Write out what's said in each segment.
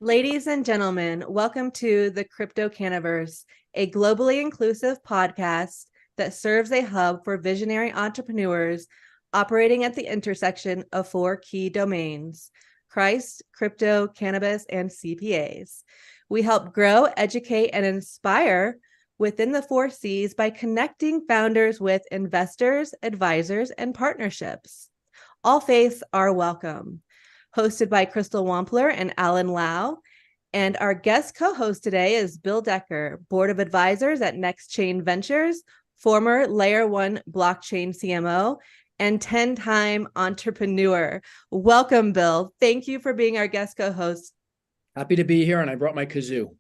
Ladies and gentlemen, welcome to the CryptoCannaVerse, a globally inclusive podcast that serves a hub for visionary entrepreneurs operating at the intersection of four key domains: Christ, crypto, cannabis, and CPAs. We help grow, educate, and inspire within the four C's by connecting founders with investors, advisors, and partnerships. All faiths are welcome. Hosted by Crystal Wampler and Alan Lau. And our guest co-host today is Bill Decker, Board of Advisors at Next Chain Ventures, former Layer 1 blockchain CMO, and 10-time entrepreneur. Welcome, Bill. Thank you for being our guest co-host. Happy to be here, and I brought my kazoo.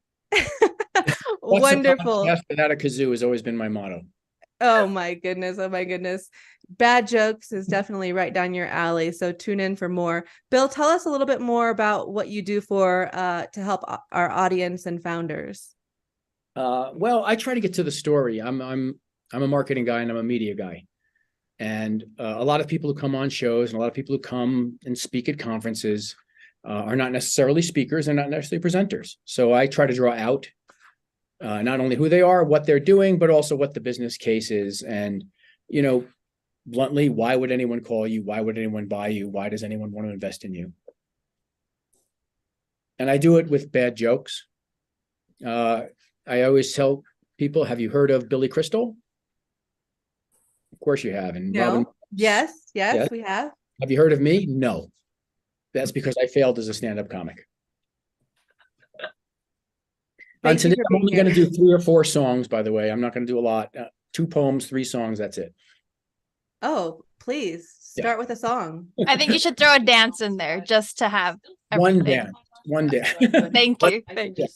Wonderful. What's the podcast without a kazoo has always been my motto. Oh my goodness. Oh my goodness. Bad jokes is definitely right down your alley. So tune in for more. Bill, tell us a little bit more about what you do to help our audience and founders. Well, I try to get to the story. I'm a marketing guy and I'm a media guy. And a lot of people who come on shows and a lot of people who come and speak at conferences are not necessarily speakers and not necessarily presenters. So I try to draw out not only who they are, what they're doing, but also what the business case is. And, bluntly, why would anyone call you? Why would anyone buy you? Why does anyone want to invest in you? And I do it with bad jokes. I always tell people, have you heard of Billy Crystal? Of course you have. And No. Robin, yes, we have. Have you heard of me? No. That's because I failed as a stand-up comic. On today, I'm only going to do 3 or 4 songs, by the way. I'm not going to do a lot. 2 poems, 3 songs, that's it. Oh, please start with a song. I think you should throw a dance in there just to have everything. One dance. Thank you. Thank you.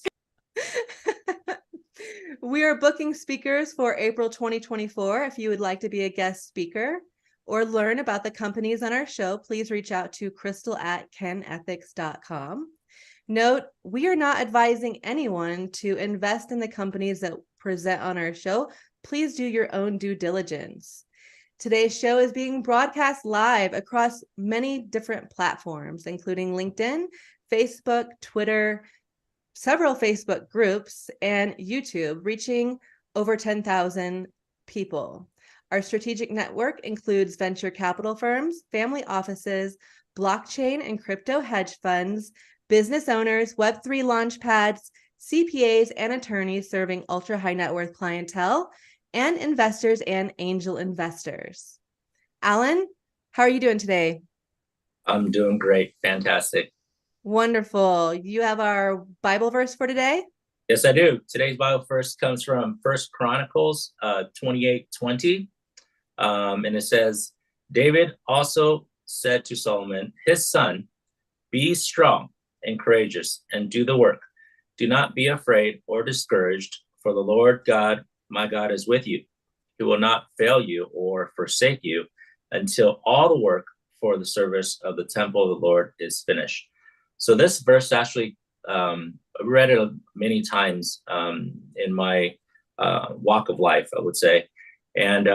We are booking speakers for April 2024. If you would like to be a guest speaker or learn about the companies on our show, please reach out to crystal@canethics.com. Note, we are not advising anyone to invest in the companies that present on our show. Please do your own due diligence. Today's show is being broadcast live across many different platforms, including LinkedIn, Facebook, Twitter, several Facebook groups, and YouTube, reaching over 10,000 people. Our strategic network includes venture capital firms, family offices, blockchain and crypto hedge funds, business owners, Web3 launchpads, CPAs, and attorneys serving ultra-high net worth clientele, and investors and angel investors. Alan, how are you doing today? I'm doing great. Fantastic. Wonderful. You have our Bible verse for today? Yes, I do. Today's Bible verse comes from 1 Chronicles 28:20. And it says, David also said to Solomon, his son, be strong and courageous and do the work. Do not be afraid or discouraged, for the Lord God, my God, is with you. He will not fail you or forsake you until all the work for the service of the temple of the Lord is finished. So this verse actually, I read it many times in my walk of life, I would say. And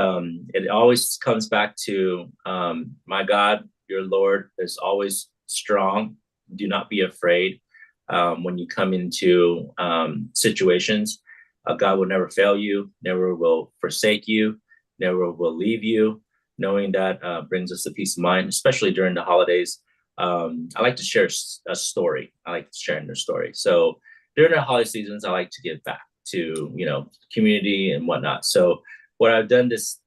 it always comes back to, my God, your Lord is always strong. Do not be afraid when you come into situations. God will never fail you, never will forsake you, never will leave you. Knowing that brings us a peace of mind, especially during the holidays. I like to share a story. I like sharing their story. So during the holiday seasons, I like to give back to, community and whatnot. So what I've done this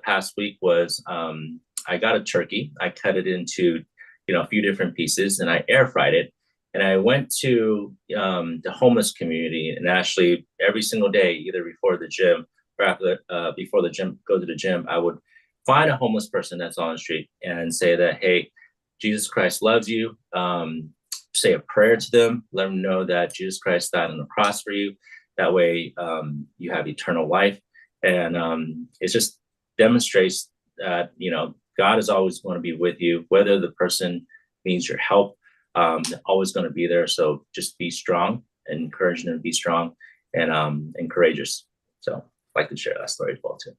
past week was I got a turkey. I cut it into, a few different pieces and I air fried it. And I went to the homeless community, and actually every single day, either before the gym or after before the gym, go to the gym, I would find a homeless person that's on the street and say that, hey, Jesus Christ loves you. Say a prayer to them, let them know that Jesus Christ died on the cross for you. That way you have eternal life. And it just demonstrates that, God is always going to be with you, whether the person needs your help. Always going to be there. So just be strong and encourage them to be strong and courageous. So I'd like to share that story as well too.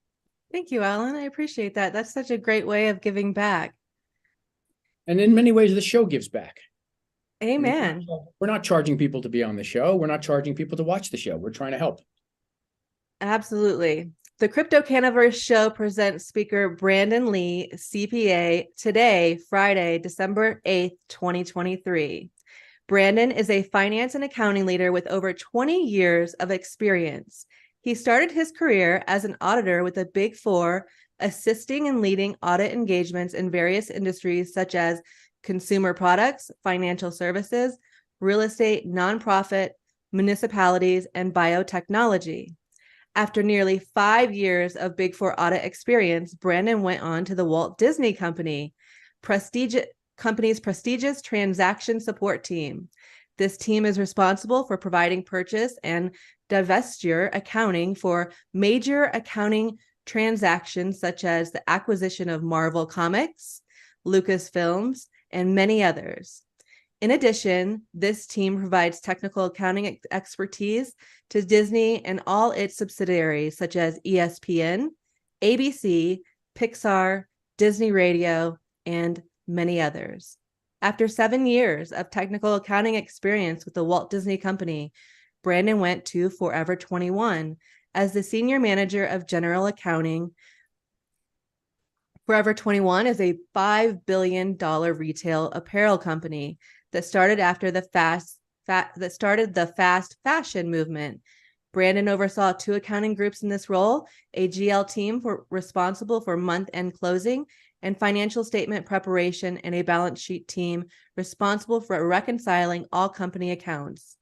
Thank you, Alan. I appreciate that. That's such a great way of giving back. And in many ways, the show gives back. Amen. We're not charging people to be on the show. We're not charging people to watch the show. We're trying to help. Absolutely. The CryptoCannaVerse show presents speaker Brandon Lee, CPA, today, Friday, December 8th, 2023. Brandon is a finance and accounting leader with over 20 years of experience. He started his career as an auditor with the Big Four, assisting and leading audit engagements in various industries such as consumer products, financial services, real estate, nonprofit, municipalities, and biotechnology. After nearly 5 years of Big Four audit experience, Brandon went on to the Walt Disney company's prestigious transaction support team. This team is responsible for providing purchase and divestiture accounting for major accounting transactions such as the acquisition of Marvel Comics, Lucasfilms, and many others. In addition, this team provides technical accounting expertise to Disney and all its subsidiaries, such as ESPN, ABC, Pixar, Disney Radio, and many others. After 7 years of technical accounting experience with the Walt Disney Company, Brandon went to Forever 21 as the senior manager of general accounting. Forever 21 is a $5 billion retail apparel company that started after the fast fashion movement. Brandon oversaw 2 accounting groups in this role, a GL team responsible for month-end closing and financial statement preparation, and a balance sheet team responsible for reconciling all company accounts.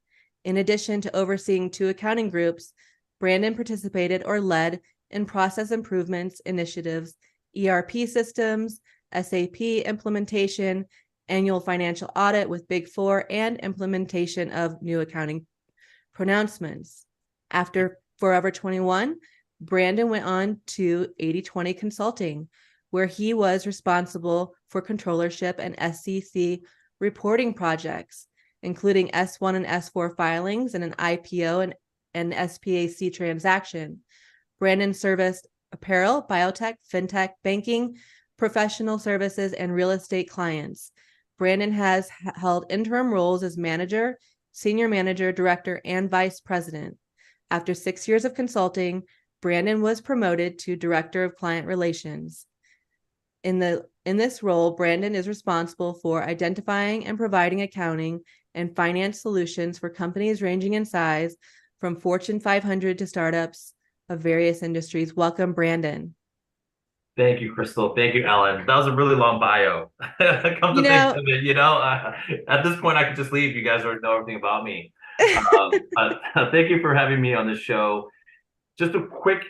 In addition to overseeing 2 accounting groups, Brandon participated or led in process improvements initiatives, ERP systems, SAP implementation, annual financial audit with Big Four, and implementation of new accounting pronouncements. After Forever 21, Brandon went on to 80/20 Consulting, where he was responsible for controllership and SEC reporting projects, including S1 and S4 filings and an IPO and SPAC transaction. Brandon serviced apparel, biotech, fintech, banking, professional services, and real estate clients. Brandon has held interim roles as manager, senior manager, director, and vice president. After 6 years of consulting, Brandon was promoted to director of client relations. In this role, Brandon is responsible for identifying and providing accounting and finance solutions for companies ranging in size from Fortune 500 to startups of various industries. Welcome, Brandon. Thank you, Crystal. Thank you, Ellen. That was a really long bio. Come to think of it, at this point, I could just leave. You guys already know everything about me. Thank you for having me on this show. Just a quick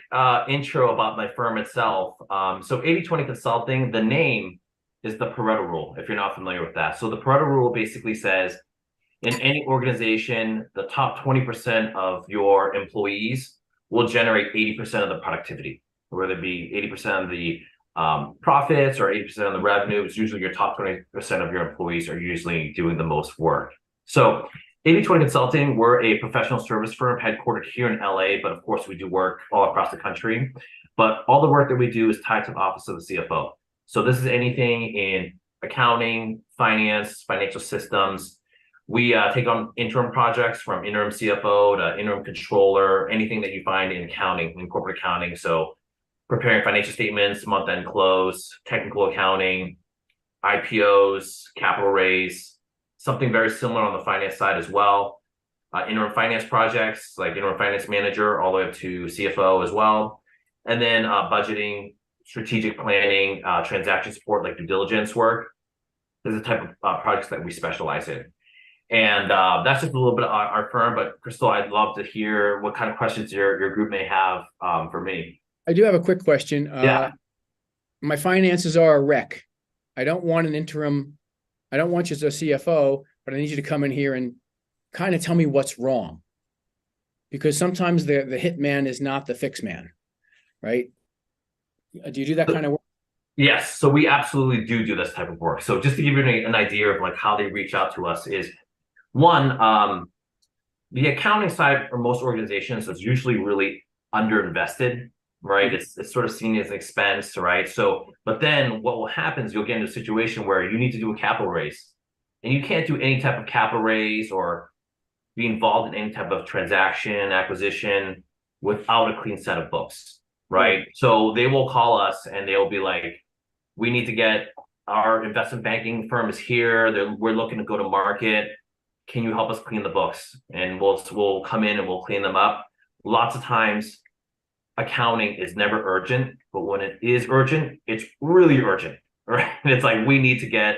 intro about my firm itself. So 80/20 Consulting, the name is the Pareto Rule, if you're not familiar with that. So the Pareto Rule basically says, in any organization, the top 20% of your employees will generate 80% of the productivity, whether it be 80% of the profits or 80% of the revenue. It's usually your top 20% of your employees are usually doing the most work. So 80/20 Consulting, we're a professional service firm headquartered here in LA, but of course we do work all across the country. But all the work that we do is tied to the office of the CFO. So this is anything in accounting, finance, financial systems. We take on interim projects from interim CFO to interim controller, anything that you find in accounting, in corporate accounting. So preparing financial statements, month-end close, technical accounting, IPOs, capital raise, something very similar on the finance side as well. Interim finance projects like interim finance manager all the way up to CFO as well. And then budgeting, strategic planning, transaction support like due diligence work. This is the type of projects that we specialize in. And that's just a little bit of our firm. But Crystal, I'd love to hear what kind of questions your group may have for me. I do have a quick question. Yeah. My finances are a wreck. I don't want an interim. I don't want you as a CFO, but I need you to come in here and kind of tell me what's wrong. Because sometimes the hit man is not the fix man, right? Do you do that kind of work? Yes. So we absolutely do this type of work. So just to give you an idea of like how they reach out to us is, one, the accounting side for most organizations is usually really underinvested, right? It's sort of seen as an expense, right? So, but then what will happen is you'll get into a situation where you need to do a capital raise. and you can't do any type of capital raise or be involved in any type of transaction, acquisition without a clean set of books, right? So they will call us and they'll be like, we need to get, our investment banking firm is here. We're looking to go to market. Can you help us clean the books? And we'll come in and we'll clean them up. Lots of times accounting is never urgent, but when it is urgent, it's really urgent, right? And it's like, we need to get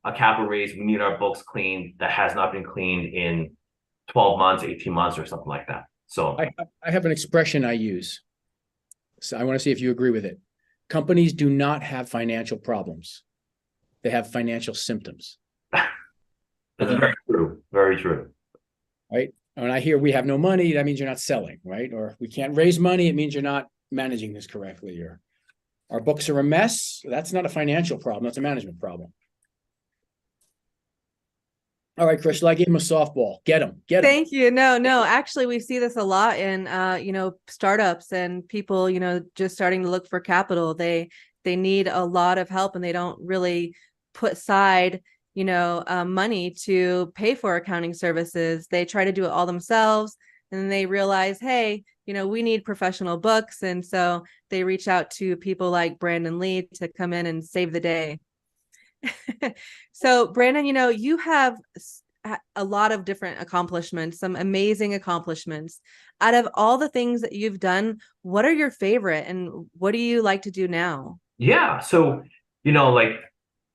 a capital raise. We need our books cleaned that has not been cleaned in 12 months, 18 months, or something like that. So I have an expression I use. So I want to see if you agree with it. Companies do not have financial problems. They have financial symptoms. that's very true. Very true. Right? When I hear we have no money, that means you're not selling, right? Or we can't raise money, it means you're not managing this correctly. Or our books are a mess. That's not a financial problem. That's a management problem. All right, Crystal, I gave him a softball. Get him. Thank you. No, actually, we see this a lot in, startups and people, just starting to look for capital. They need a lot of help and they don't really put aside, money to pay for accounting services. They try to do it all themselves. And then they realize, hey, we need professional books. And so they reach out to people like Brandon Lee to come in and save the day. So Brandon, you have a lot of different accomplishments, some amazing accomplishments. Out of all the things that you've done, what are your favorite and what do you like to do now? Yeah. So,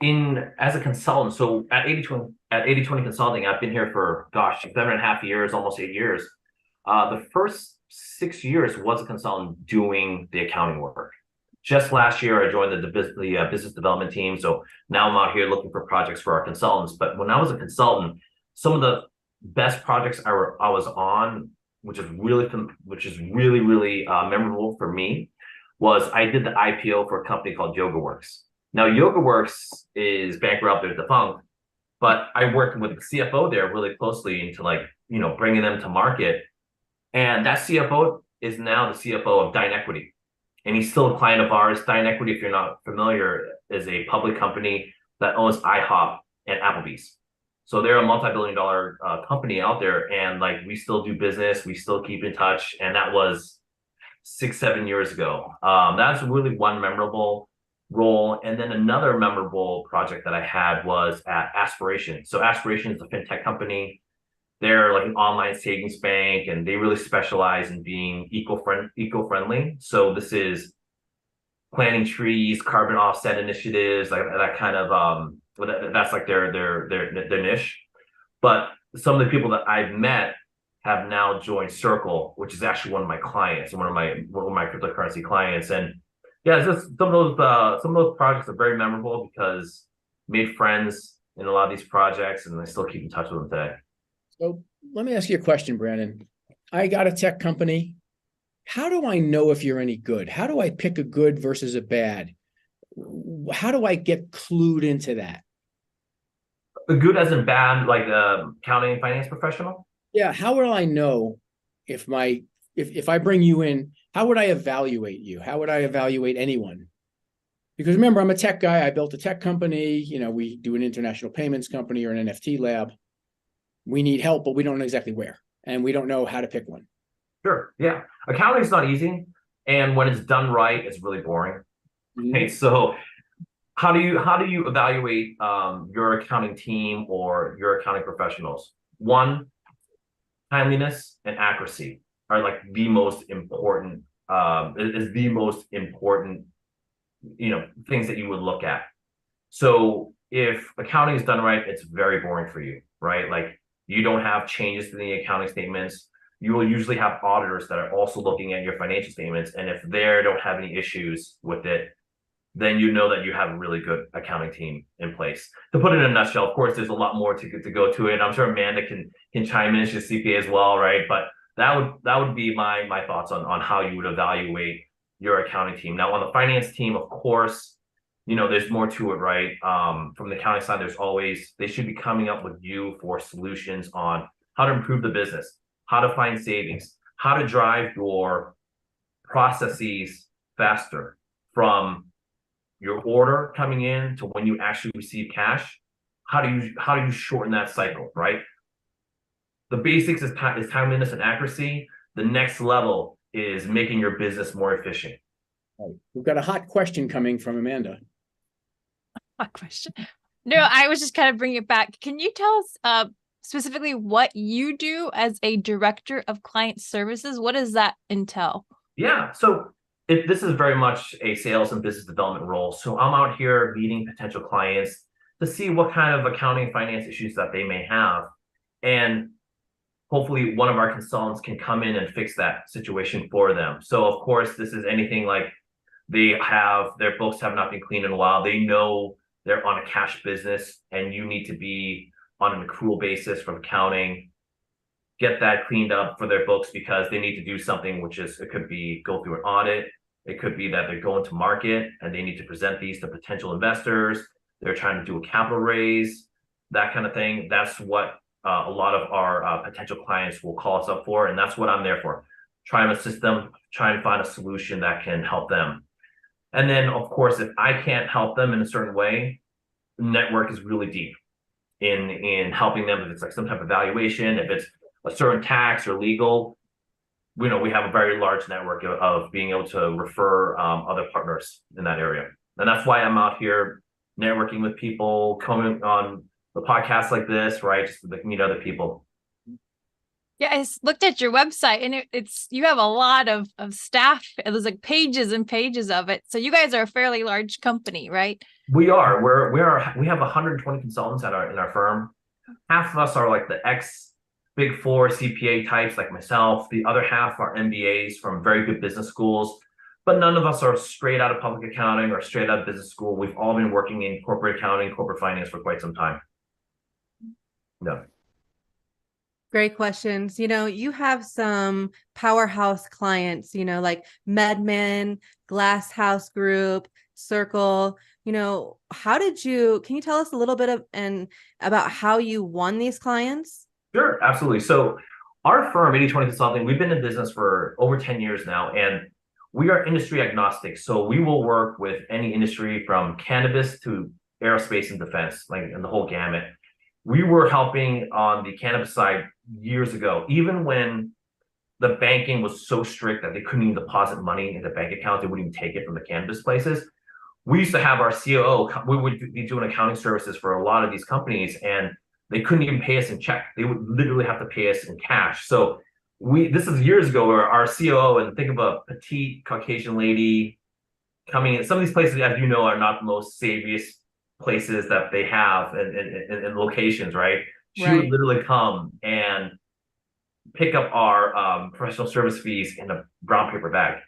as a consultant, so at 80/20 Consulting, I've been here for 7.5 years, almost 8 years. The first 6 years was a consultant doing the accounting work. Just last year, I joined the business development team. So now I'm out here looking for projects for our consultants. But when I was a consultant, some of the best projects I was on, which is really memorable for me, was I did the IPO for a company called YogaWorks. Now, YogaWorks is bankrupt, they're defunct, but I worked with the CFO there really closely into bringing them to market. And that CFO is now the CFO of DineEquity. And he's still a client of ours. DineEquity, if you're not familiar, is a public company that owns IHOP and Applebee's. So they're a multi-billion-dollar company out there, and we still do business, we still keep in touch, and that was 6-7 years ago. That's really one memorable role. And then another memorable project that I had was at Aspiration. So Aspiration is a fintech company. They're like an online savings bank, and they really specialize in being eco-friendly. So this is planting trees, carbon offset initiatives, like that kind of that's like their niche. But some of the people that I've met have now joined Circle, which is actually one of my clients and one of my cryptocurrency clients. And yeah, it's just some of those projects are very memorable because made friends in a lot of these projects, and I still keep in touch with them today. So let me ask you a question, Brandon. I got a tech company. How do I know if you're any good? How do I pick a good versus a bad? How do I get clued into that? A good as in bad, like accounting and finance professional? Yeah. How will I know if I bring you in, how would I evaluate you? How would I evaluate anyone? Because remember, I'm a tech guy. I built a tech company. We do an international payments company or an NFT lab. We need help, but we don't know exactly where, and we don't know how to pick one. Sure. Yeah. Accounting is not easy. And when it's done right, it's really boring. Mm-hmm. Okay. So how do you evaluate your accounting team or your accounting professionals? One, timeliness and accuracy are like the most important, is the most important, things that you would look at. So if accounting is done right, it's very boring for you, right? Like you don't have changes to the accounting statements. You will usually have auditors that are also looking at your financial statements. And if they don't have any issues with it, then you know that you have a really good accounting team in place. To put it in a nutshell, of course, there's a lot more to go to it. I'm sure Amanda can chime in, she's CPA as well, right? But that would be my thoughts on how you would evaluate your accounting team. Now, on the finance team, of course, there's more to it, right? From the accounting side, they should be coming up with you for solutions on how to improve the business, how to find savings, how to drive your processes faster from your order coming in to when you actually receive cash. how do you shorten that cycle, right? The basics is timeliness and accuracy. The next level is making your business more efficient. Right. We've got a hot question coming from Amanda. Hot question. No, I was just kind of bringing it back. Can you tell us specifically what you do as a director of client services? What does that entail? Yeah, so this is very much a sales and business development role. So I'm out here meeting potential clients to see what kind of accounting and finance issues that they may have. And hopefully one of our consultants can come in and fix that situation for them. So of course, this is anything like their books have not been cleaned in a while. They know they're on a cash business and you need to be on an accrual basis from accounting, get that cleaned up for their books because they need to do something, which is, it could be go through an audit. It could be that they're going to market and they need to present these to potential investors. They're trying to do a capital raise, that kind of thing. That's what a lot of our potential clients will call us up for. And that's what I'm there for. Try and assist them, try and find a solution that can help them. And then, of course, if I can't help them in a certain way, the network is really deep in helping them. If it's like some type of valuation, if it's a certain tax or legal, we have a very large network of being able to refer other partners in that area. And that's why I'm out here networking with people, coming on the podcast like this, right? Just to meet other people. Yeah, I looked at your website and it's you have a lot of staff. There's like pages and pages of it. So you guys are a fairly large company, right? We are. We have 120 consultants in our firm. Half of us are like the Big Four CPA types like myself. The other half are MBAs from very good business schools. But none of us are straight out of public accounting or straight out of business school. We've all been working in corporate accounting, corporate finance for quite some time. No. Great questions. You have some powerhouse clients, like Medman, Glass House Group, Circle. Can you tell us a little bit about how you won these clients? Sure, absolutely. So our firm, 80/20 Consulting, we've been in business for over 10 years now, and we are industry agnostic. So we will work with any industry from cannabis to aerospace and defense, like in the whole gamut. We were helping on the cannabis side years ago, even when the banking was so strict that they couldn't even deposit money in the bank account. They wouldn't even take it from the cannabis places. We used to have our COO, we would be doing accounting services for a lot of these companies, and they couldn't even pay us in check. They would literally have to pay us in cash. So this is years ago, where our COO, and think of a petite Caucasian lady coming in. Some of these places, as you know, are not the most saviest places that they have and locations, right? She would literally come and pick up our professional service fees in a brown paper bag,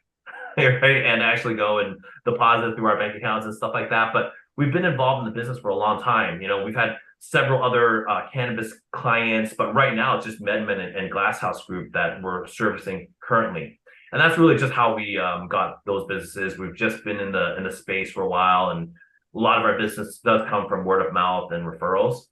right? And actually go and deposit through our bank accounts and stuff like that. But we've been involved in the business for a long time. We've had several other cannabis clients, but right now it's just Medman and Glass House Group that we're servicing currently. And that's really just how we got those businesses. We've just been in the space for a while, and a lot of our business does come from word of mouth and referrals.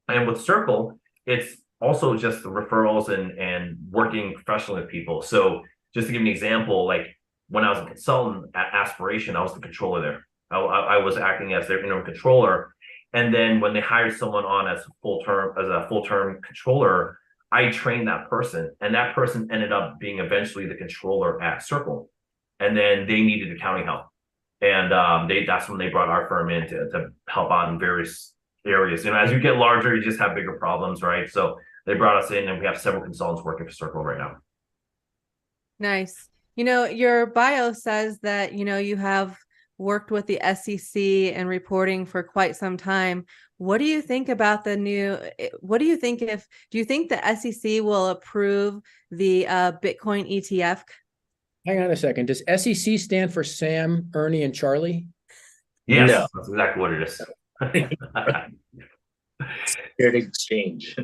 And with Circle, it's also just the referrals and working professionally with people. So just to give an example, like when I was a consultant at Aspiration, I was the controller there. I was acting as their interim controller. And then when they hired someone on as a full-term controller, I trained that person, and that person ended up being eventually the controller at Circle. And then they needed accounting help. And that's when they brought our firm in to help out in various areas. As you get larger, you just have bigger problems, right? So they brought us in, and we have several consultants working for Circle right now. Nice. Your bio says that, you have worked with the SEC and reporting for quite some time. What do you think about do you think the SEC will approve the Bitcoin ETF? Hang on a second. Does SEC stand for Sam, Ernie, and Charlie? Yes, No. that's exactly what it is. Shared exchange.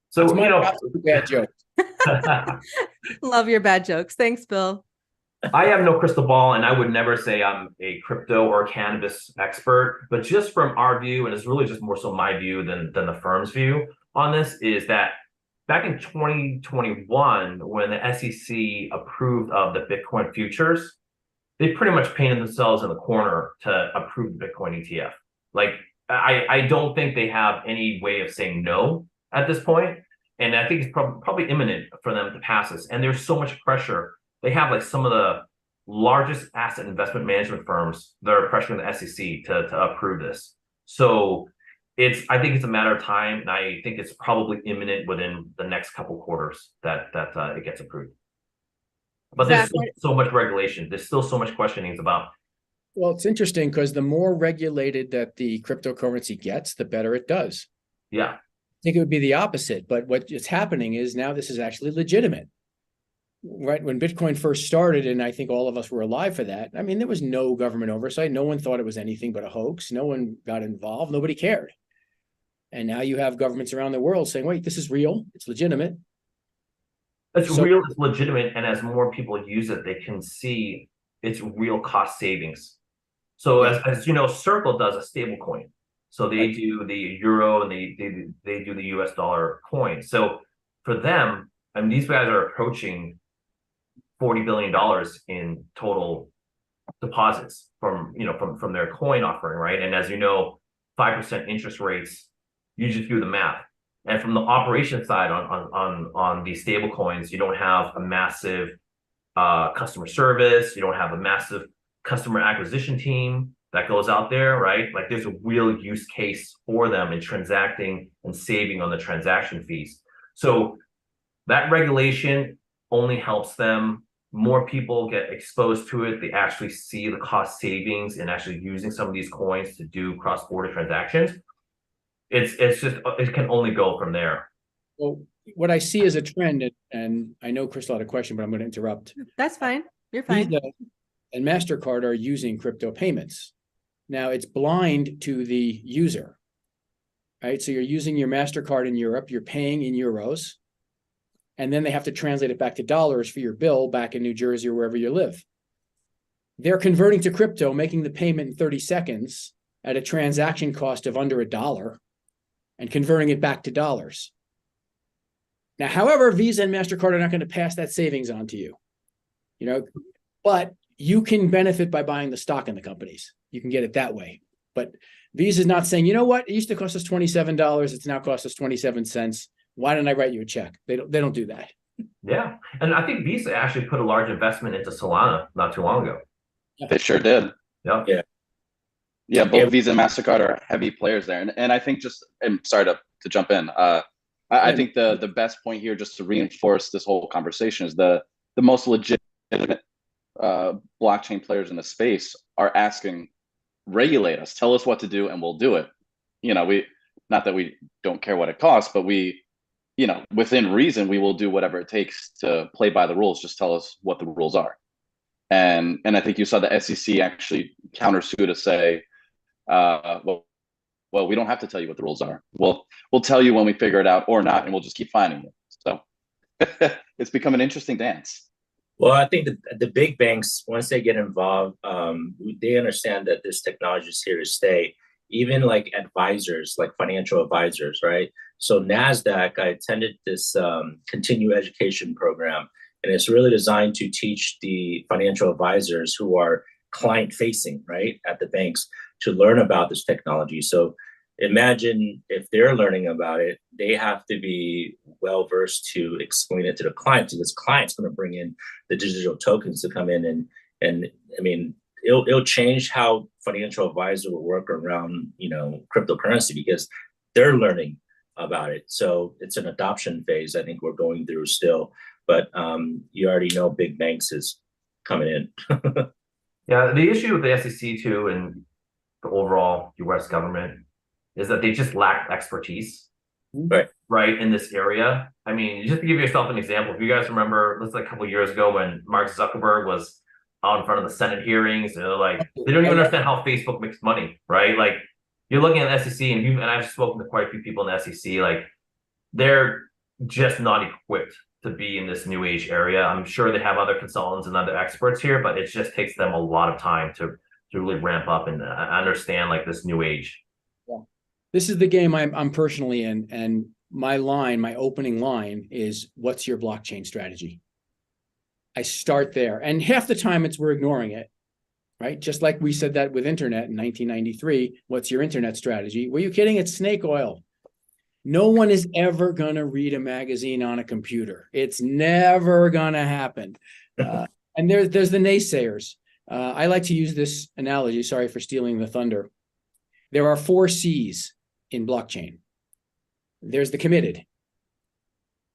So, bad joke. Love your bad jokes. Thanks, Bill. I have no crystal ball, and I would never say I'm a crypto or cannabis expert, but just from our view, and it's really just more so my view than the firm's view on this, is that back in 2021, when the SEC approved of the Bitcoin futures, they pretty much painted themselves in the corner to approve the Bitcoin ETF. Like I don't think they have any way of saying no at this point. And I think it's probably imminent for them to pass this. And there's so much pressure. They have like some of the largest asset investment management firms that are pressuring the SEC to approve this. So I think it's a matter of time, and I think it's probably imminent within the next couple quarters that it gets approved. But Exactly. there's still so much regulation. There's still so much questionings about. Well, it's interesting because the more regulated that the cryptocurrency gets, the better it does. Yeah. I think it would be the opposite, but what is happening is now this is actually legitimate. Right when Bitcoin first started, and I think all of us were alive for that. I mean, there was no government oversight. No one thought it was anything but a hoax. No one got involved. Nobody cared. And now you have governments around the world saying, wait, this is real. It's legitimate. It's real, it's legitimate, and as more people use it, they can see its real cost savings. So as you know, Circle does a stable coin. So they do the euro and they do the US dollar coin. So for them, I mean, these guys are approaching $40 billion in total deposits from their coin offering, right? And as you know, 5% interest rates, you just do the math. And from the operation side on these stable coins, you don't have a massive customer service, you don't have a massive customer acquisition team that goes out there, right? Like there's a real use case for them in transacting and saving on the transaction fees. So that regulation only helps them. More people get exposed to it. They actually see the cost savings in actually using some of these coins to do cross-border transactions. It's just, it can only go from there. Well, what I see as a trend, and I know Crystal had a question, but I'm going to interrupt. That's fine. You're fine. Visa and MasterCard are using crypto payments. Now it's blind to the user, right? So you're using your MasterCard in Europe, you're paying in euros, and then they have to translate it back to dollars for your bill back in New Jersey or wherever you live. They're converting to crypto, making the payment in 30 seconds at a transaction cost of under $1 and converting it back to dollars. Now, however, Visa and MasterCard are not going to pass that savings on to you, but you can benefit by buying the stock in the companies. You can get it that way. But Visa is not saying, you know what, it used to cost us $27. It's now cost us 27 cents. Why don't I write you a check? They don't do that. Yeah. And I think Visa actually put a large investment into Solana not too long ago. They sure did. Yeah. Yeah, both Visa and MasterCard are heavy players there. And I think I'm sorry to jump in. I think the best point here, just to reinforce this whole conversation, is the most legitimate blockchain players in the space are asking, regulate us, tell us what to do, and we'll do it. Not that we don't care what it costs, but within reason, we will do whatever it takes to play by the rules. Just tell us what the rules are. And I think you saw the SEC actually countersue to say, well, we don't have to tell you what the rules are. We'll tell you when we figure it out or not, and we'll just keep finding you. So it's become an interesting dance. Well, I think the big banks, once they get involved, they understand that this technology is here to stay. Even like advisors, like financial advisors, right? So NASDAQ, I attended this continuing education program, and it's really designed to teach the financial advisors who are client-facing, right, at the banks to learn about this technology. So imagine if they're learning about it, they have to be well-versed to explain it to the client, because this client's going to bring in the digital tokens to come in and I mean, it'll change how financial advisor will work around, cryptocurrency, because they're learning about it. So it's an adoption phase I think we're going through still, but you already know big banks is coming in. Yeah, the issue with the SEC too and the overall US government is that they just lack expertise right in this area. I mean, just to give yourself an example, if you guys remember, this was like a couple of years ago when Mark Zuckerberg was out in front of the Senate hearings, and they're like, they don't even understand how Facebook makes money, right? Like, you're looking at the SEC, and I've spoken to quite a few people in the SEC, like, they're just not equipped to be in this new age area. I'm sure they have other consultants and other experts here, but it just takes them a lot of time to really ramp up and understand like this new age. Yeah. This is the game I'm personally in, and my opening line is, what's your blockchain strategy? I start there, and half the time we're ignoring it, right? Just like we said that with internet in 1993. What's your internet strategy? Were you kidding? It's snake oil. No one is ever going to read a magazine on a computer. It's never going to happen. And there's the naysayers. I like to use this analogy. Sorry for stealing the thunder. There are 4 C's in blockchain. There's the committed.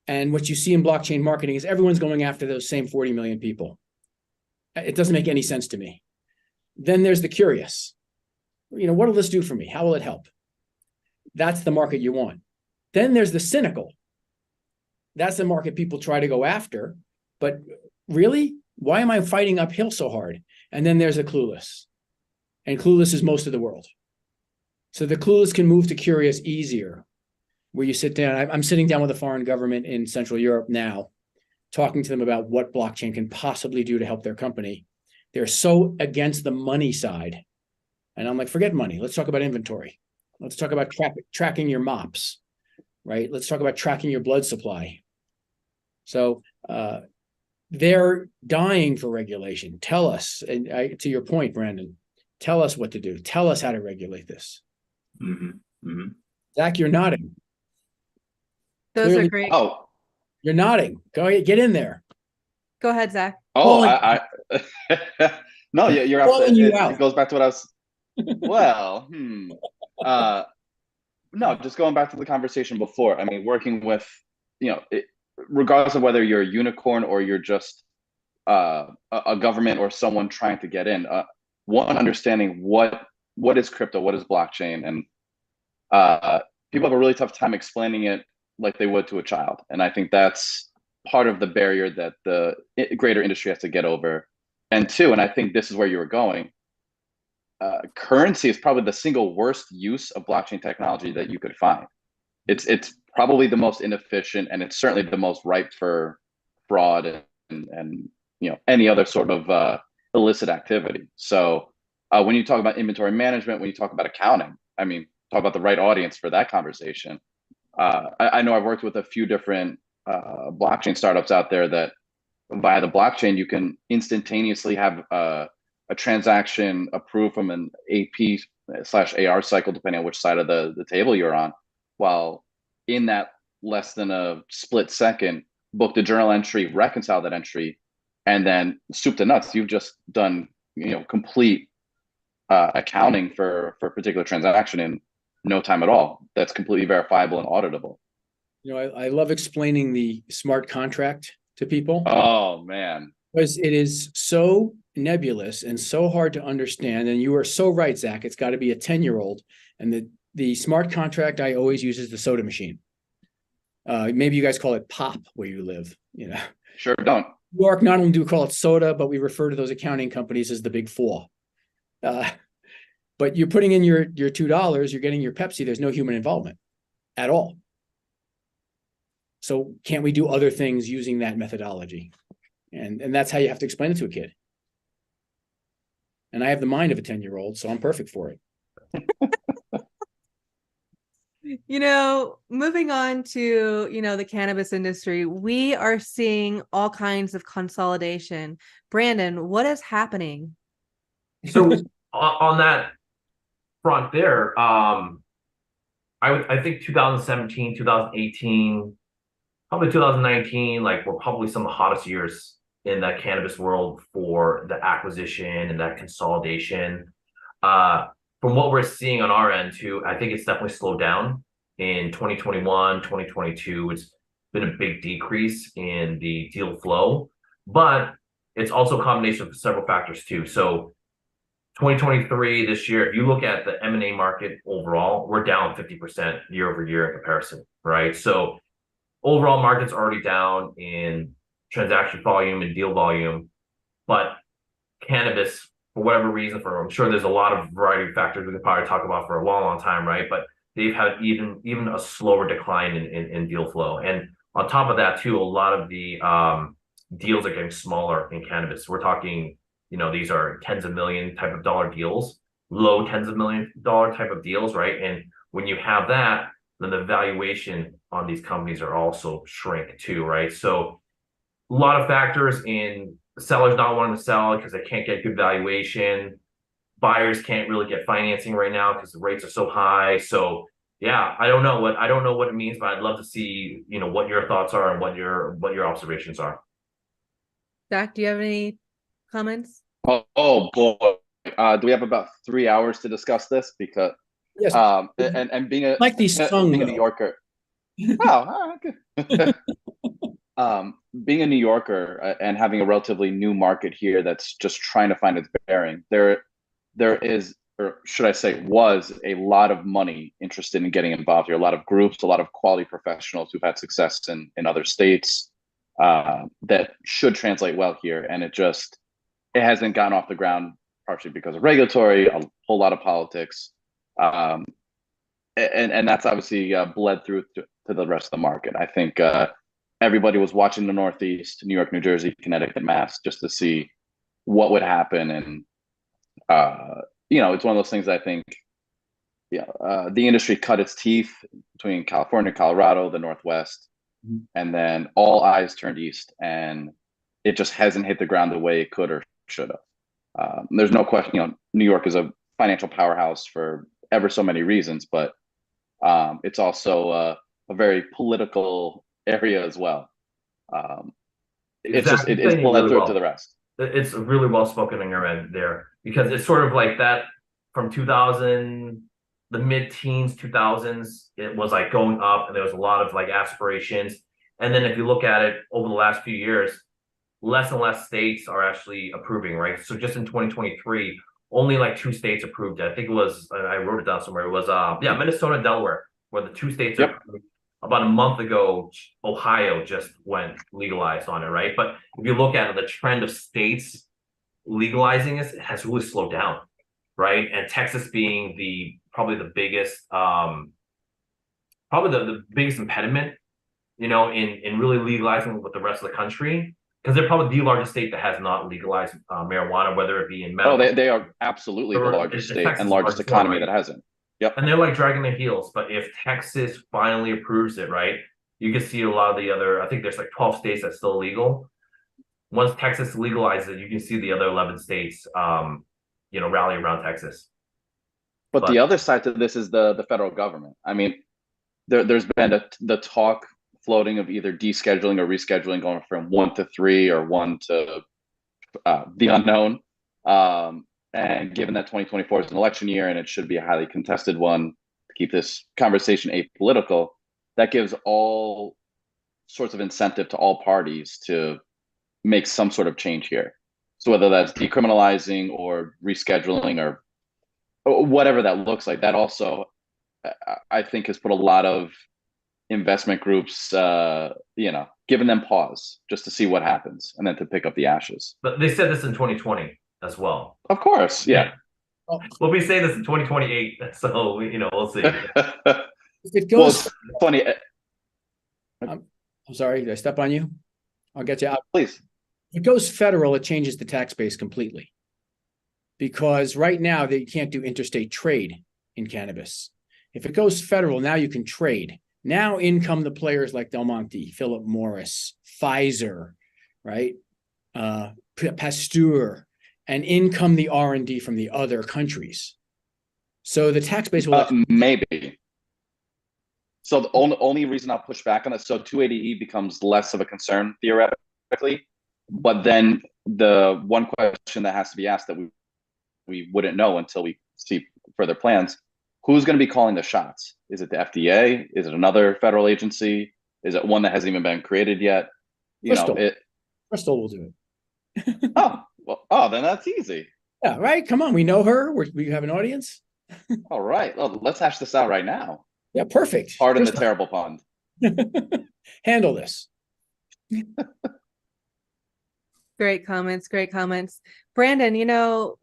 And what you see in blockchain marketing is everyone's going after those same 40 million people. It doesn't make any sense to me. Then there's the curious. What will this do for me? How will it help? That's the market you want. Then there's the cynical. That's the market people try to go after. But really, why am I fighting uphill so hard? And then there's the clueless. And clueless is most of the world. So the clueless can move to curious easier, where you sit down. I'm sitting down with a foreign government in Central Europe now, talking to them about what blockchain can possibly do to help their company. They're so against the money side. And I'm like, forget money. Let's talk about inventory. Let's talk about tracking your mops, right? Let's talk about tracking your blood supply. So they're dying for regulation. Tell us, and to your point, Brandon, tell us what to do. Tell us how to regulate this. Mm-hmm. Mm-hmm. Zach, you're nodding. Those Clearly, are great. Oh, you're nodding. Go ahead, get in there. Go ahead, Zach. oh, Calling- I no, you're Calling absolutely. you It out. goes back to what I was. Well, no, just going back to the conversation before. I mean, working with, regardless of whether you're a unicorn or you're just a government or someone trying to get in, one, understanding what is crypto, what is blockchain, and people have a really tough time explaining it like they would to a child. And I think that's part of the barrier that the greater industry has to get over. And 2, and I think this is where you were going, currency is probably the single worst use of blockchain technology that you could find. It's probably the most inefficient, and it's certainly the most ripe for fraud and any other sort of illicit activity. So when you talk about inventory management, when you talk about accounting, I mean, talk about the right audience for that conversation. I know I've worked with a few different blockchain startups out there that via the blockchain, you can instantaneously have a transaction approved from an AP/AR cycle, depending on which side of the table you're on, while in that less than a split second, book the journal entry, reconcile that entry, and then soup to nuts, you've just done complete accounting for a particular transaction in no time at all. That's completely verifiable and auditable. I love explaining the smart contract to people. Oh man, because it is so nebulous and so hard to understand. And you are so right, Zach. It's got to be a 10-year-old. And the smart contract I always use is the soda machine. Maybe you guys call it pop where you live. Sure don't. New York, not only do we call it soda, but we refer to those accounting companies as the big 4. But you're putting in your $2, you're getting your Pepsi. There's no human involvement at all. So can't we do other things using that methodology? And that's how you have to explain it to a kid. And I have the mind of a 10-year-old, so I'm perfect for it. Moving on to, the cannabis industry, we are seeing all kinds of consolidation. Brandon, what is happening? So on that front there, I think 2017, 2018, probably 2019, were probably some of the hottest years in that cannabis world for the acquisition and that consolidation. From what we're seeing on our end too, I think it's definitely slowed down in 2021, 2022. It's been a big decrease in the deal flow, but it's also a combination of several factors too. So 2023, this year, if you look at the M&A market overall, we're down 50% year over year in comparison, right? So overall market's already down in transaction volume and deal volume, but cannabis, for whatever reason, I'm sure there's a lot of variety of factors we could probably talk about for a long time, right? But they've had even a slower decline in deal flow. And on top of that too, a lot of the deals are getting smaller in cannabis. We're talking, these are tens of million type of dollar deals, low tens of million dollar type of deals, right? And when you have that, then the valuation on these companies are also shrink too, right? So a lot of factors in sellers not wanting to sell because they can't get good valuation. Buyers can't really get financing right now because the rates are so high. So yeah, I don't know what it means, but I'd love to see, what your thoughts are and what your observations are. Zach, do you have any comments? Oh boy. Do we have about 3 hours to discuss this? Because Yes. and being a Like these sung, being a New Yorker. Oh, okay. Being a New Yorker and having a relatively new market here that's just trying to find its bearing, there is, or should I say, was a lot of money interested in getting involved here. A lot of groups, a lot of quality professionals who've had success in other states that should translate well here, and it hasn't gotten off the ground, partially because of regulatory, a whole lot of politics, and that's obviously bled through to the rest of the market. I think everybody was watching the Northeast, New York, New Jersey, Connecticut, Mass, just to see what would happen. And it's one of those things. I think the industry cut its teeth between California, Colorado, the Northwest, and then all eyes turned east, and it just hasn't hit the ground the way it could or should have. There's no question, New York is a financial powerhouse for ever so many reasons, but it's also a very political area as well. It's bled really through to the rest. It's really well spoken on your end there, because it's sort of like that from 2000, the mid-teens, 2000s, it was like going up, and there was a lot of like aspirations. And then if you look at it over the last few years, less and less states are actually approving, right? So just in 2023, only like 2 states approved it. I think it was, I wrote it down somewhere. It was Minnesota and Delaware were the 2 states. Yep. About a month ago, Ohio just went legalized on it, right? But if you look at it, the trend of states legalizing it has really slowed down, right? And Texas being probably the biggest, the biggest impediment, in really legalizing with the rest of the country, because they're probably the largest state that has not legalized marijuana, whether it be in medical. Oh, they are absolutely the largest state and largest economy that hasn't. Yep. And they're like dragging their heels. But if Texas finally approves it, right, you can see a lot of the other, I think there's like 12 states that's still illegal. Once Texas legalizes it, you can see the other 11 states, rally around Texas. But the other side to this is the federal government. I mean, there's been the talk floating of either descheduling or rescheduling, going from 1 to 3 or 1 to the unknown. And given that 2024 is an election year and it should be a highly contested one, to keep this conversation apolitical, that gives all sorts of incentive to all parties to make some sort of change here. So whether that's decriminalizing or rescheduling or whatever that looks like, that also, I think, has put a lot of investment groups, giving them pause just to see what happens and then to pick up the ashes. But they said this in 2020 as well. Of course, yeah. We'll be saying this in 2028, so we'll see. It goes. Well, funny. I'm sorry, did I step on you? I'll get you out. Please. If it goes federal, it changes the tax base completely. Because right now they can't do interstate trade in cannabis. If it goes federal, now you can trade. Now in come the players like Del Monte, Philip Morris, Pfizer, right? Pasteur, and in come the R&D from the other countries. So the tax base will maybe. So the only reason I'll push back on it, so 280E becomes less of a concern theoretically, but then the one question that has to be asked that we wouldn't know until we see further plans: who's going to be calling the shots? Is it the FDA? Is it another federal agency? Is it one that hasn't even been created yet? Crystal will do it. Then that's easy. Yeah, right. Come on, we know her. We have an audience. All right. Well, let's hash this out right now. Yeah, perfect. Pardon the terrible pun. Handle this. Great comments. Brandon,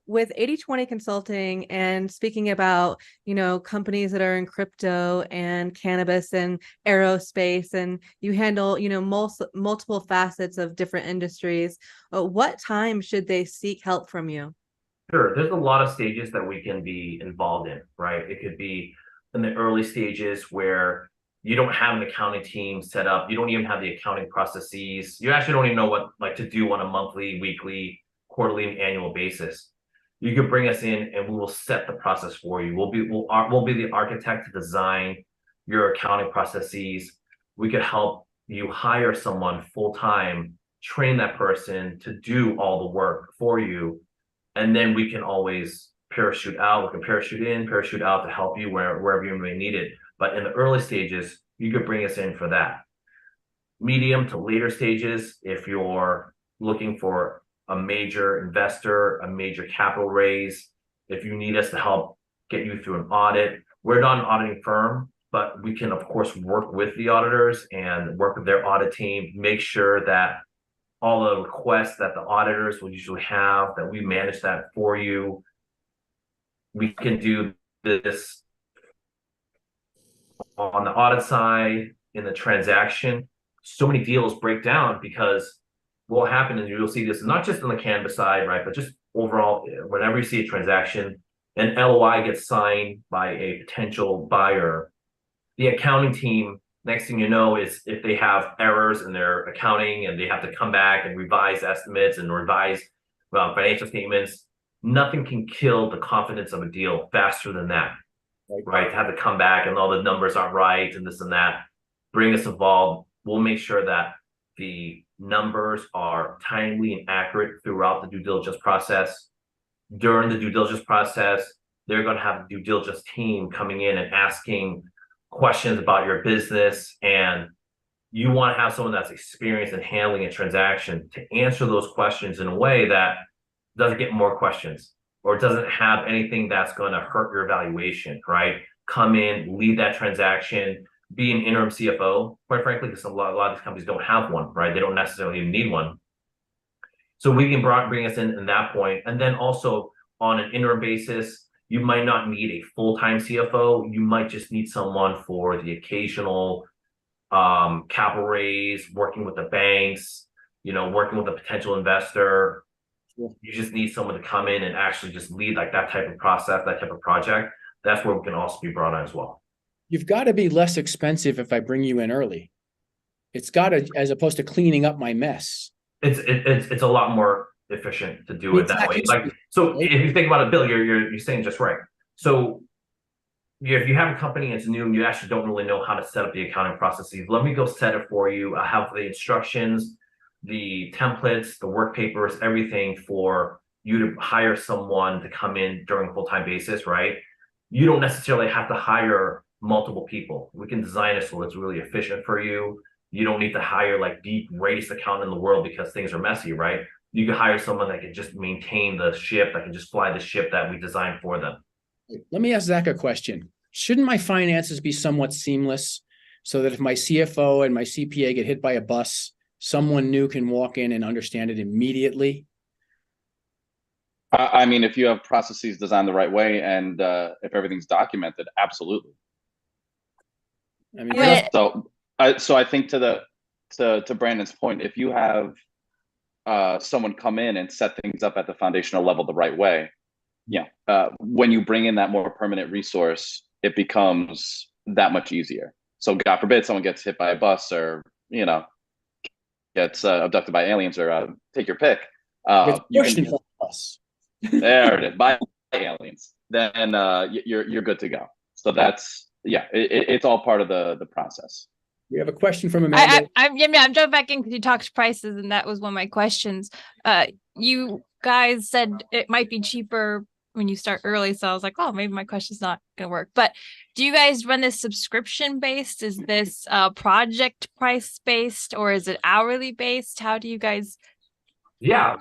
with 80/20 consulting and speaking about, companies that are in crypto and cannabis and aerospace, and you handle, multiple facets of different industries, what time should they seek help from you? Sure. There's a lot of stages that we can be involved in, right? It could be in the early stages where You don't have an accounting team set up. You don't even have the accounting processes. You actually don't even know what like to do on a monthly, weekly, quarterly, and annual basis. You can bring us in and we will set the process for you. We'll be the architect to design your accounting processes. We could help you hire someone full-time, train that person to do all the work for you. And then we can always parachute out. We can parachute in, parachute out to help you wherever you may need it. But in the early stages, you could bring us in for that. Medium to later stages, if you're looking for a major investor, a major capital raise, if you need us to help get you through an audit, we're not an auditing firm, but we can, of course, work with the auditors and work with their audit team, make sure that all the requests that the auditors will usually have, that we manage that for you. We can do this on the audit side, in the transaction. So many deals break down because what will happen is you'll see this not just on the cannabis side, right, but just overall, whenever you see a transaction, an LOI gets signed by a potential buyer, the accounting team, next thing you know, is if they have errors in their accounting and they have to come back and revise estimates and revise financial statements, nothing can kill the confidence of a deal faster than that, right? To have to come back and all the numbers aren't right and this and that. Bring us involved. We'll make sure that the numbers are timely and accurate throughout the due diligence process. During the due diligence process, they're going to have a due diligence team coming in and asking questions about your business, and you want to have someone that's experienced in handling a transaction to answer those questions in a way that doesn't get more questions or doesn't have anything that's going to hurt your valuation, right? Come in, lead that transaction, be an interim CFO, quite frankly, because a lot of these companies don't have one, right? They don't necessarily even need one. So we can bring us in that point. And then also on an interim basis, you might not need a full-time CFO. You might just need someone for the occasional capital raise, working with the banks, working with a potential investor. You just need someone to come in and actually just lead like that type of process, that type of project. That's where we can also be brought on as well. You've got to be less expensive if I bring you in early. It's got to, as opposed to cleaning up my mess. It's a lot more efficient to do it that way. Like, so if you think about it, Bill, you're saying just right. So if you have a company and it's new and you actually don't really know how to set up the accounting processes, let me go set it for you. I have the instructions, the templates, the work papers, everything for you to hire someone to come in during a full-time basis, right? You don't necessarily have to hire multiple people. We can design it so it's really efficient for you. You don't need to hire like the greatest accountant in the world because things are messy, right? You can hire someone that can just maintain the ship, that can just fly the ship that we designed for them. Let me ask Zach a question. Shouldn't my finances be somewhat seamless so that if my CFO and my CPA get hit by a bus, someone new can walk in and understand it immediately? I mean, if you have processes designed the right way and if everything's documented, absolutely. I mean, so I think to Brandon's point, if you have someone come in and set things up at the foundational level the right way, when you bring in that more permanent resource, it becomes that much easier. So God forbid someone gets hit by a bus or gets abducted by aliens or take your pick. There it is, by aliens. Then you're good to go. So that's it's all part of the process. We have a question from Amanda. I'm jumping back in because you talked prices, and that was one of my questions. You guys said it might be cheaper when you start early, so I was like, oh, maybe my question's not gonna work. But do you guys run this subscription based? Is this project price based, or is it hourly based? How do you guys? Yeah,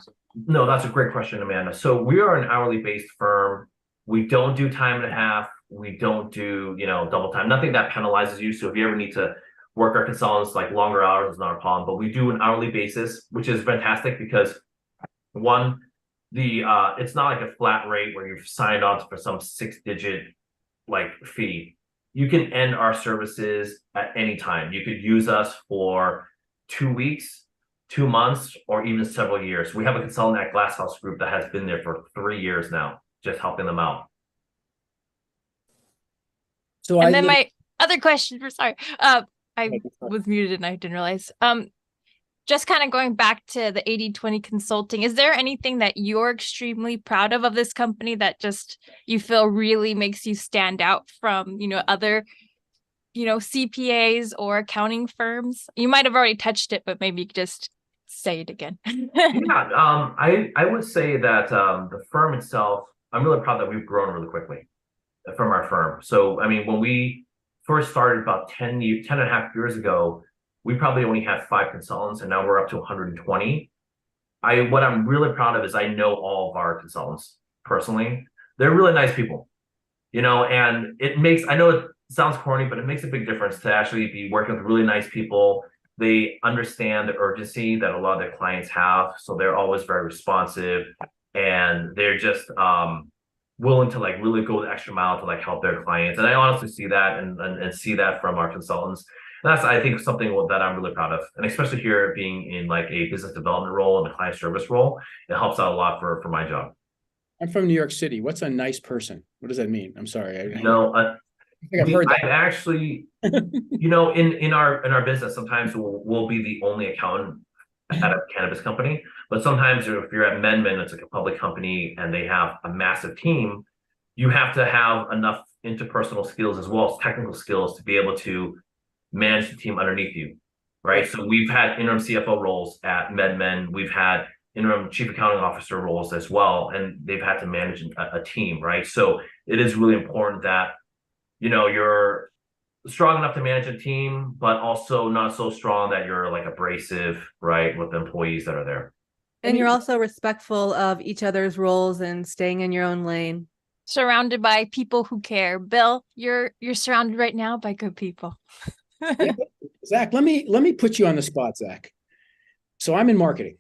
no, that's a great question, Amanda. So we are an hourly based firm. We don't do time and a half. We don't do double time. Nothing that penalizes you. So if you ever need to work our consultants like longer hours, is not a problem. But we do an hourly basis, which is fantastic because one, it's not like a flat rate where you've signed on for some 6-digit like fee. You can end our services at any time. You could use us for 2 weeks, 2 months, or even several years. We have a consultant at Glasshouse Group that has been there for 3 years now, just helping them out. So Other question for sorry. I was muted and I didn't realize. Just kind of going back to the 80/20 consulting, is there anything that you're extremely proud of this company that just you feel really makes you stand out from, other, CPAs or accounting firms? You might have already touched it, but maybe you could just say it again. Yeah, I would say that the firm itself, I'm really proud that we've grown really quickly from our firm. So, I mean, when we first started about 10 and a half years ago, we probably only had 5 consultants, and now we're up to 120. What I'm really proud of is I know all of our consultants personally. They're really nice people, and I know it sounds corny, but it makes a big difference to actually be working with really nice people. They understand the urgency that a lot of their clients have, so they're always very responsive, and they're just willing to like really go the extra mile to like help their clients. And I honestly see that and see that from our consultants. And that's, I think, something that I'm really proud of. And especially here being in like a business development role and a client service role, it helps out a lot for my job. I'm from New York City. What's a nice person? What does that mean? I'm sorry. I think I've heard that. I actually, in our business, sometimes we'll be the only accountant at a cannabis company. But sometimes if you're at Medman, it's like a public company and they have a massive team, you have to have enough interpersonal skills as well as technical skills to be able to manage the team underneath you, right? So we've had interim CFO roles at MedMen. We've had interim chief accounting officer roles as well, and they've had to manage a team, right? So it is really important that, you're strong enough to manage a team, but also not so strong that you're like abrasive, right, with the employees that are there. And you're also respectful of each other's roles and staying in your own lane. Surrounded by people who care. Bill, you're surrounded right now by good people. Yeah. Zach, let me put you on the spot, Zach. So I'm in marketing,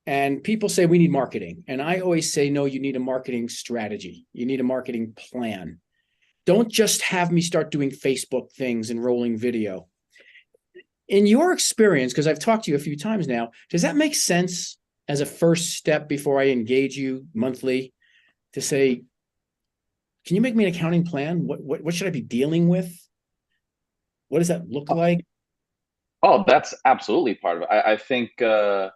and people say we need marketing, and I always say no. You need a marketing strategy. You need a marketing plan. Don't just have me start doing Facebook things and rolling video. In your experience, because I've talked to you a few times now, does that make sense as a first step before I engage you monthly to say, can you make me an accounting plan? What should I be dealing with? What does that look like? Oh, that's absolutely part of it. I think it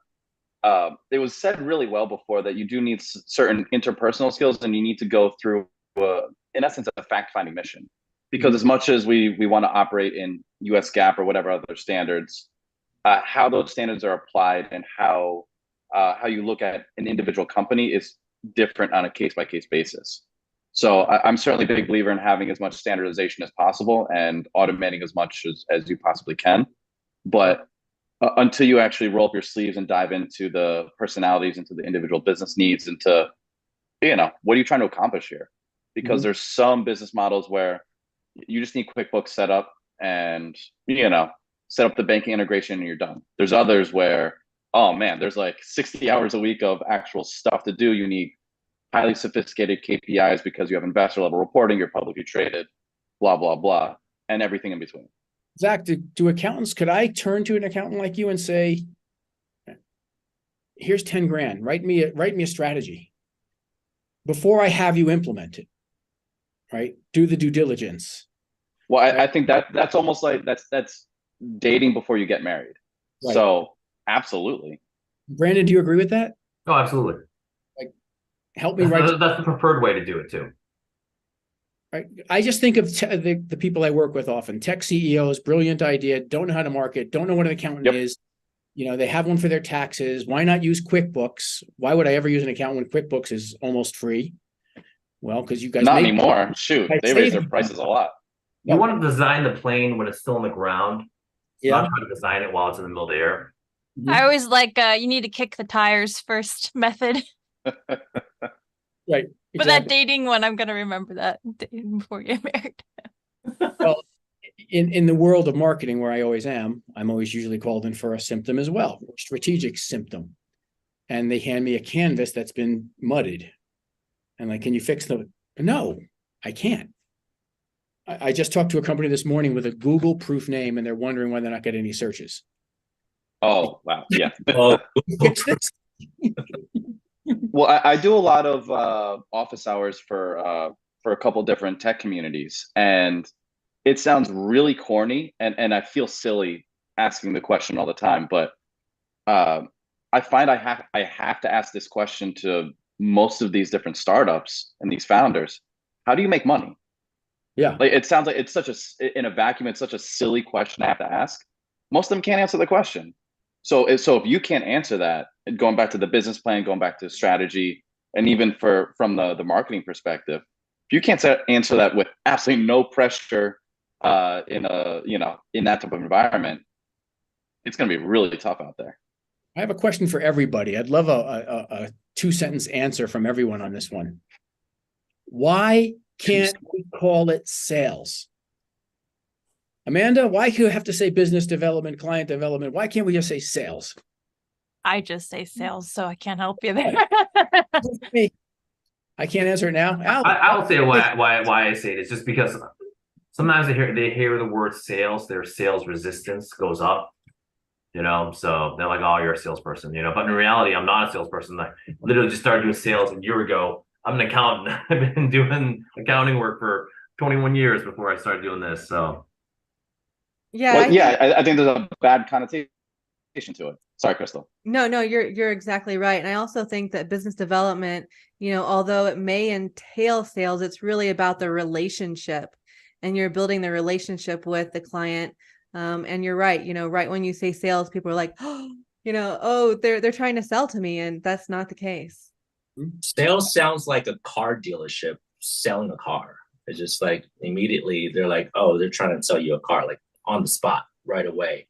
was said really well before that you do need certain interpersonal skills, and you need to go through, in essence, a fact-finding mission. Because as much as we want to operate in US GAAP or whatever other standards, how those standards are applied and how you look at an individual company is different on a case-by-case basis. So I'm certainly a big believer in having as much standardization as possible and automating as much as you possibly can. But until you actually roll up your sleeves and dive into the personalities, into the individual business needs, into, what are you trying to accomplish here? Because there's some business models where you just need QuickBooks set up and, set up the banking integration and you're done. There's others where, oh man, there's like 60 hours a week of actual stuff to do. You need highly sophisticated KPIs because you have investor level reporting, you're publicly traded, blah, blah, blah, and everything in between. Zach, do accountants, could I turn to an accountant like you and say, here's 10 grand, write me a strategy before I have you implement it, right? Do the due diligence. Well, I think that's almost like that's dating before you get married. Right. So absolutely. Brandon, do you agree with that? Oh, absolutely. Help me write. That's the preferred way to do it too. Right. I just think of the people I work with often, tech CEOs, brilliant idea, don't know how to market, don't know what an accountant is. They have one for their taxes. Why not use QuickBooks? Why would I ever use an accountant when QuickBooks is almost free? Well, because you guys not anymore. Shoot, they raise their prices a lot. You want to design the plane when it's still on the ground. Not try to design it while it's in the middle of the air. I always like you need to kick the tires first method. Right. Exactly. But that dating one, I'm going to remember that before you get married. Well, in the world of marketing, where I always am, I'm always usually called in for a symptom as well, a strategic symptom. And they hand me a canvas that's been mudded. And like, can you fix the? No, I can't. I just talked to a company this morning with a Google proof name, and they're wondering why they're not getting any searches. Oh, wow. Yeah. Fix this. Well, I do a lot of office hours for a couple different tech communities, and it sounds really corny, and I feel silly asking the question all the time, but I find I have to ask this question to most of these different startups and these founders. How do you make money? Yeah. Like, it sounds like it's such a, in a vacuum, it's such a silly question I have to ask. Most of them can't answer the question. So if you can't answer that, and going back to the business plan, going back to strategy, and even from the marketing perspective, if you can't answer that with absolutely no pressure in a, in that type of environment, it's going to be really tough out there. I have a question for everybody. I'd love a 2-sentence answer from everyone on this one. Why can't we call it sales? Amanda, why do you have to say business development, client development? Why can't we just say sales? I just say sales, so I can't help you there. I can't answer it now. I'll say why I say it is just because sometimes they hear the word sales, their sales resistance goes up. So they're like, "Oh, you're a salesperson," But in reality, I'm not a salesperson. I literally just started doing sales a year ago. I'm an accountant. I've been doing accounting work for 21 years before I started doing this. So, Yeah, I think there's a bad connotation to it. Sorry, Crystal. No, you're exactly right. And I also think that business development, although it may entail sales, it's really about the relationship, and you're building the relationship with the client. And you're right, right when you say sales, people are like, oh, they're trying to sell to me, and that's not the case. Sales sounds like a car dealership selling a car. It's just like immediately they're like, oh, they're trying to sell you a car, like on the spot, right away.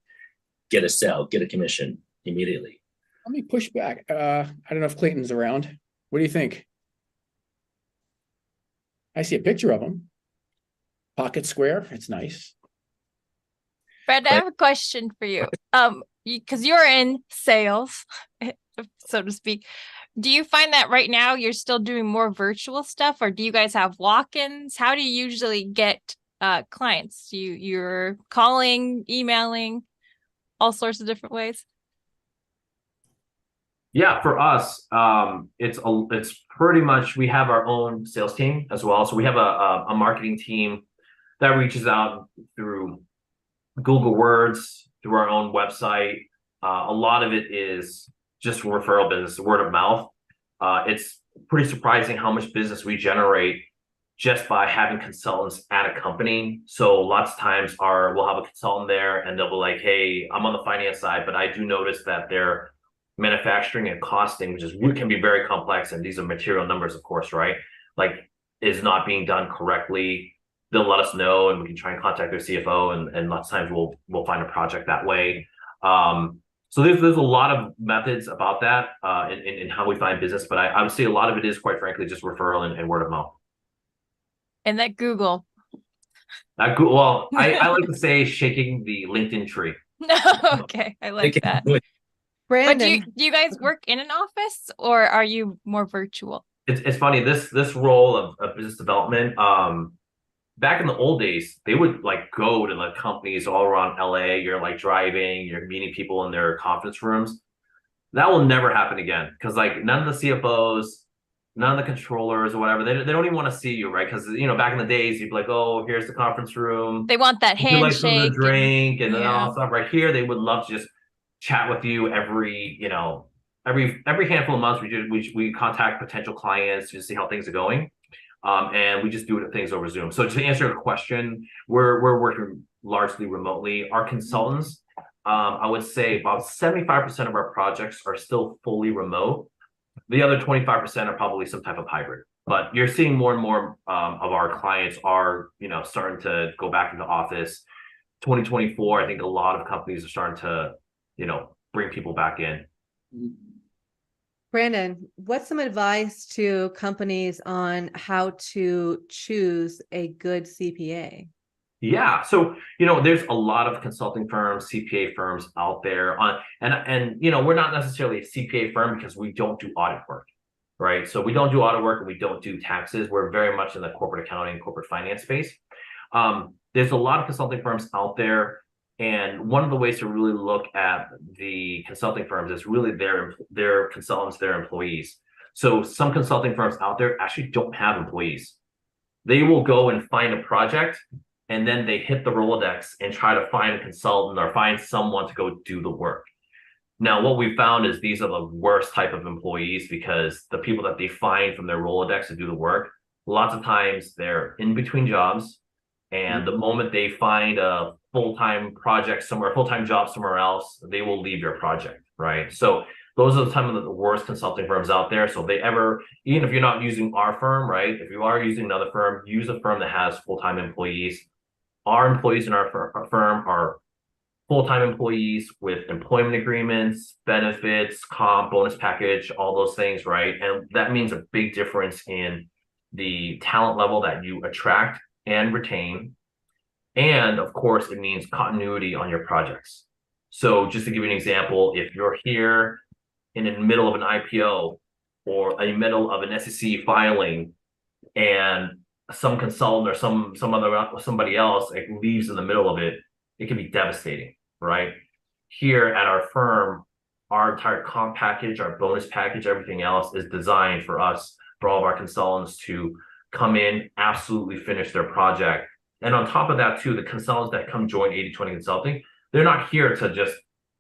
Get a sell, get a commission immediately. Let me push back. I don't know if Clayton's around. What do you think? I see a picture of him. Pocket square. It's nice. Fred, I have a question for you. Because you're in sales, so to speak. Do you find that right now you're still doing more virtual stuff, or do you guys have walk-ins? How do you usually get clients? You're calling, emailing, all sorts of different ways? Yeah, for us, it's pretty much, we have our own sales team as well. So we have a marketing team that reaches out through Google Words, through our own website. A lot of it is just referral business, word of mouth. It's pretty surprising how much business we generate just by having consultants at a company. So lots of times we'll have a consultant there and they'll be like, "Hey, I'm on the finance side, but I do notice that their manufacturing and costing, which can be very complex, and these are material numbers, of course, right? Like, is not being done correctly." They'll let us know, and we can try and contact their CFO, and lots of times we'll find a project that way. So there's a lot of methods about that in how we find business, but I would say a lot of it is, quite frankly, just referral and word of mouth. And that Google. Well, I like to say shaking the LinkedIn tree. Okay, I like that. Brandon, but do you guys work in an office, or are you more virtual? It's funny, this role of business development, back in the old days, they would like go to like companies all around LA. You're like driving, you're meeting people in their conference rooms. That will never happen again, because like none of the CFOs, none of the controllers or whatever, they don't even want to see you, right? Because back in the days, you'd be like, "Oh, here's the conference room." They want that handshake, like something to drink and yeah, all that stuff. Right here, they would love to just chat with you every handful of months. We contact potential clients to see how things are going. And we just do things over Zoom. So to answer your question, we're working largely remotely. Our consultants, I would say about 75% of our projects are still fully remote. The other 25% are probably some type of hybrid. But you're seeing more and more of our clients are, starting to go back into office. 2024, I think a lot of companies are starting to, bring people back in. Brandon, what's some advice to companies on how to choose a good CPA? Yeah, so there's a lot of consulting firms, CPA firms out there and we're not necessarily a CPA firm because we don't do audit work, right? So we don't do audit work and we don't do taxes. We're very much in the corporate accounting, corporate finance space. There's a lot of consulting firms out there, and one of the ways to really look at the consulting firms is really their consultants, their employees. So some consulting firms out there actually don't have employees. They will go and find a project and then they hit the Rolodex and try to find a consultant or find someone to go do the work. Now, what we found is these are the worst type of employees, because the people that they find from their Rolodex to do the work, lots of times they're in between jobs. And the moment they find a full-time project somewhere, full-time job somewhere else, they will leave your project, right? So those are some of the worst consulting firms out there. So if they ever, even if you're not using our firm, right? If you are using another firm, use a firm that has full-time employees. Our employees in our firm are full-time employees with employment agreements, benefits, comp, bonus package, all those things, right? And that means a big difference in the talent level that you attract and retain. And of course, it means continuity on your projects. So just to give you an example, if you're here in the middle of an IPO or in the middle of an SEC filing, and some consultant or somebody else like leaves in the middle of it, it can be devastating, right? Here at our firm, our entire comp package, our bonus package, everything else is designed for us, for all of our consultants to come in, absolutely finish their project. And on top of that too, the consultants that come join 80/20 Consulting, they're not here to just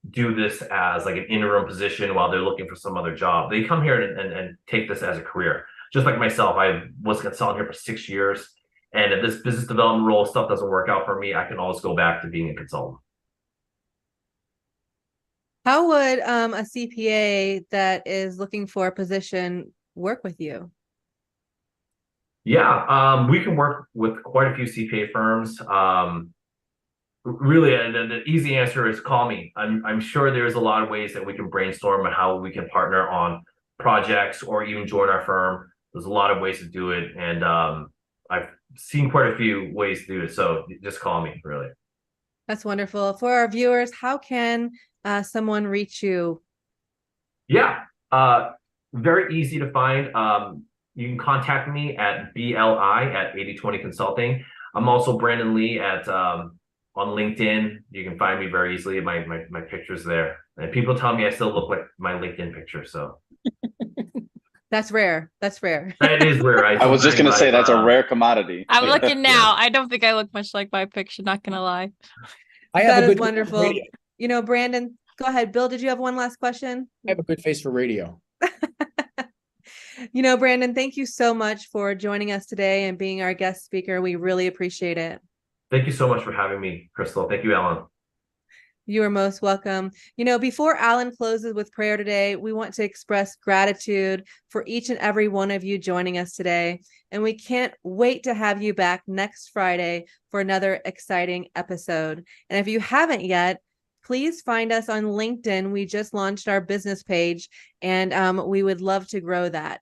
do this as like an interim position while they're looking for some other job. They come here and take this as a career. Just like myself, I was a consultant here for 6 years. And if this business development role stuff doesn't work out for me, I can always go back to being a consultant. How would a CPA that is looking for a position work with you? Yeah, we can work with quite a few CPA firms. Really, the easy answer is call me. I'm sure there's a lot of ways that we can brainstorm on how we can partner on projects or even join our firm. There's a lot of ways to do it, and I've seen quite a few ways to do it. So just call me, really. That's wonderful. For our viewers, how can someone reach you? Yeah, very easy to find. You can contact me at BLI@80/20 Consulting. I'm also Brandon Lee at on LinkedIn. You can find me very easily. My picture's there. And people tell me I still look like my LinkedIn picture. So That's rare. That's rare. that is rare. I was just going to say that's a rare commodity. I'm looking now. I don't think I look much like my picture, not gonna lie. That is wonderful. You know, Brandon, go ahead. Bill, did you have one last question? I have a good face for radio. You know, Brandon, thank you so much for joining us today and being our guest speaker. We really appreciate it. Thank you so much for having me, Crystal. Thank you, Ellen. You are most welcome. You know, before Alan closes with prayer today, we want to express gratitude for each and every one of you joining us today. And we can't wait to have you back next Friday for another exciting episode. And if you haven't yet, please find us on LinkedIn. We just launched our business page, and we would love to grow that.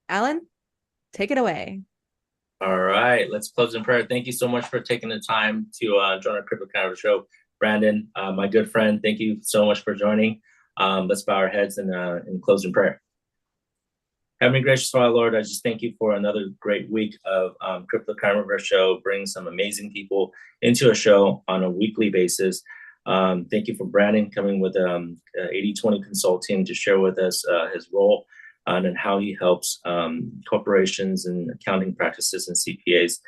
Alan, take it away. All right, let's close in prayer. Thank you so much for taking the time to join our CryptoCannaVerse show. Brandon, my good friend, thank you so much for joining. Let's bow our heads and close in prayer. Heavenly gracious Father, Lord, I just thank you for another great week of CryptoCannaVerse show, bringing some amazing people into a show on a weekly basis. Thank you for Brandon coming with 80/20 Consulting to share with us his role and how he helps corporations and accounting practices and CPAs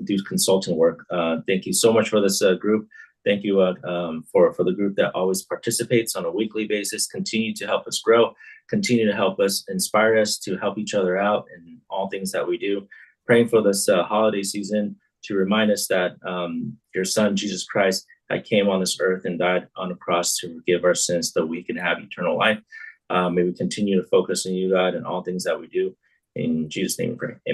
do consulting work. Thank you so much for this group. Thank you for the group that always participates on a weekly basis. Continue to help us grow. Continue to help us, inspire us to help each other out in all things that we do. Praying for this holiday season to remind us that your Son, Jesus Christ, that came on this earth and died on the cross to forgive our sins so we can have eternal life. May we continue to focus on you, God, in all things that we do. In Jesus' name we pray. Amen.